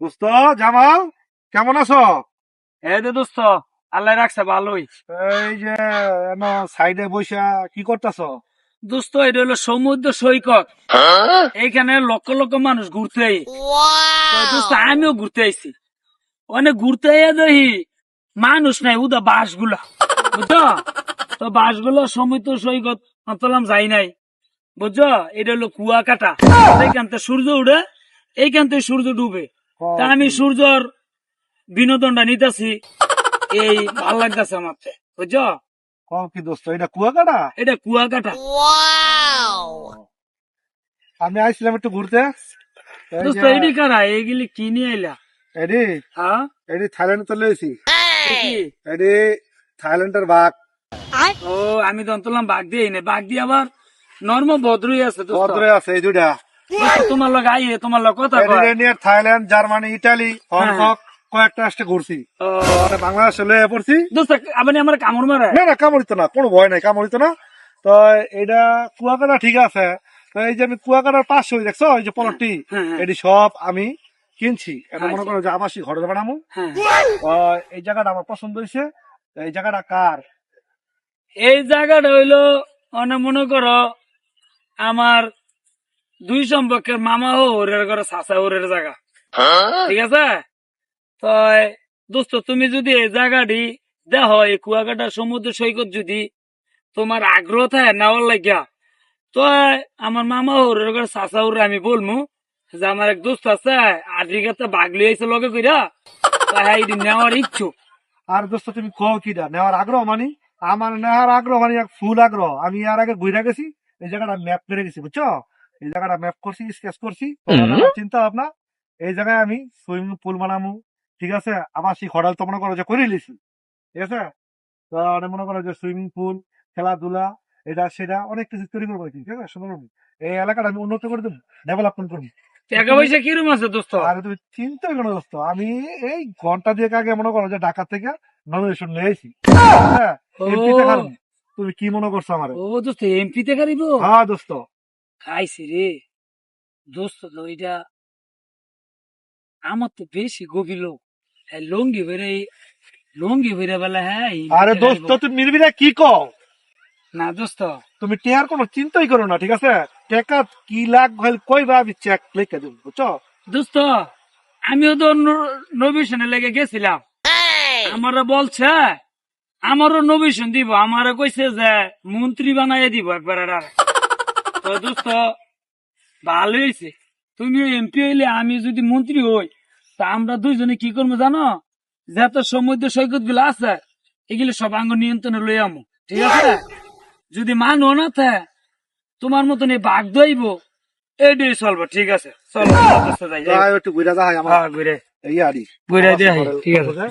দোস্ত জামাল, কেমন আছো? এই যে দোস্ত, আল্লাহ রাখছে ভালোই। এই যে সাইডে বইসা কি করতেছ? দোস্ত, এটা হলো সমুদ্র সৈকত। এইখানে লক্ষ লক্ষ মানুষ ঘুরতে আই। তো দোস্ত, আমিও ঘুরতে আইছি। অনেক ঘুরতে আইয়া দেখি মানুষ নাই, উদা বাস গুলা, বুঝছো? তো বাস গুলো সমুদ্র সৈকত অতলাম যাই নাই, বুঝছো? এটা হলো কুয়াকাটা। এইখান থেকে সূর্য উঠে, এইখান থেকে সূর্য ডুবে। তা আমি সূর্যর বিনোদনটা নিতেছি, এই ভাল লাগতেছে আমার, বুঝছো? কি দোস্ত, এটা কুয়াকাটা? এটা কুয়াকাটা। আমি আইছিলাম একটু ঘুরতে। এই দোস্ত, যে এডি কারা এগুলি কি নিয়ে আইলা? এডি হ্যাঁ, এডি থাইল্যান্ড তো লইছি। কি? এডি থাইল্যান্ডের বাঘ। ও, আমি তো অন্তলাম বাঘ দিয়ে নে, বাঘ দিয়ে আবার নর্ম ভদ্রই আছে দোস্ত। ভদ্রে আছে এই দুইটা। দোস্ত, তোমার লোক আইয়ে তোমার লোক কথা কয়। এদিকে নিয়ে থাইল্যান্ড, জার্মানি, ইটালি, হংকং কয়েকটা রাষ্ট্রে ঘুরছি। ও, মানে বাংলাদেশে লয়ে পড়ছি। দোস্ত, আপনি আমার কামড় মারে? না না, কামড়িত না, কোনো ভয় নাই, কামড়িত না। তো এটা কুয়াকাটা ঠিক আছে। তো এই যে আমি কুয়াকাটার পাশে দেখছো, এই যে পলটটি, হ্যাঁ, এটি সব আমি কিনছি। এটা মনে আচ্ছা। করো যে আবাসিক ঘরে বানাবো। হ্যাঁ, তো এই জায়গাটা আমার পছন্দ হয়েছে। এই জায়গাটা কার? এই জায়গাটা হইলো, অনেক মনে করো আমার দুই সম্পর্কের মামা ও ওরের ঘরে চাচা ওরের জায়গা, ঠিক আছে? তো দোস্ত, তুমি যদি এই জায়গাটি দেখো, এই কুয়াকাটা সমুদ্র সৈকত যদি তোমার আগ্রহ থাকে নেওয়ার লাগিয়া, তো আমার মামা ওরের ঘরে চাচা ওরে আমি বলবো যে আমার এক দোস্ত আছে, আফ্রিকাতে বাঘ লিয়ে আইছে লগে কইরা, তাই নেওয়ার ইচ্ছুক। আর দোস্ত তুমি কও কিটা নেওয়ার আগ্রহ মানি? আমার নেওয়ার আগ্রহ মানে এক ফুল আগ্রহ। আমি আর আগে ঘুরে গেছি, এই জায়গাটা ম্যাপ করে গেছি, বুঝছো? এই জায়গাটা ম্যাপ করছি, স্কেচ করছি। তো আমার চিন্তা ভাবনা, এই জায়গায় আমি সুইমিং পুল বানাবো, ঠিক আছে? আবাসিক হোটেল তো মনে করো যে করে লিছি, ঠিক আছে? তো অনেক মনে করো যে সুইমিং পুল, খেলাধুলা, এটা সেটা অনেক কিছু তৈরি করবো, ঠিক আছে? সুন্দর হবে। এই এলাকাটা আমি উন্নত করে দেবো, ডেভেলপমেন্ট করবো। টাকা পয়সা কিরম আছে দোস্ত? আর তুমি চিন্তা করো দোস্ত, আমি এই ঘন্টা দিয়ে আগে মনে করো যে ঢাকা থেকে নমিনেশন নিয়েছি, হ্যাঁ, এমপি তে। ও, তুমি কি মনে করছো আমার? ও দোস্ত, এমপি তে কারিব? হ্যাঁ দোস্ত। খাইছি রে দোস্ত। তো এটা আমার তো বেশি গভীর লোক। হ্যাঁ, লঙ্গি ভরে বেলা, হ্যাঁ আরে দোস্ত, তুমি নির্বিরা কি কও? না দোস্ত, তুমি টেহার কোনো চিন্তাই করো না, ঠিক আছে? টেকা কি লাগ হইল কইবা, আমি চেক লিখে দেবো, বুঝছো? দোস্ত, আমিও তো নবিশনে লেগে গেছিলাম। আমারও বলছে আমারও নবিশন দিব, আমারও কইছে যে মন্ত্রী বানাই দিব একবার। তো দোস্ত, ভালো হয়েছে তুমি এমপি হইলে, আমি যদি মন্ত্রী হই, তা আমরা দুইজনে কি করবো জানো? যত সমুদ্র সৈকত গুলো আছে এগুলো সব আঙ্গ নিয়ন্ত্রণে লই আমো, ঠিক আছে? যদি মানো না থা, তোমার মতন এই বাঘ দইব, এটাই চলবো, ঠিক আছে? চলো দোস্ত, যাই যাই একটু ঘুরে যাই আমার ঘুরে এই আড়ি ঘুরে আবাসিক দিয়ে, হোটেল, ঠিক আছে। বুঝলে?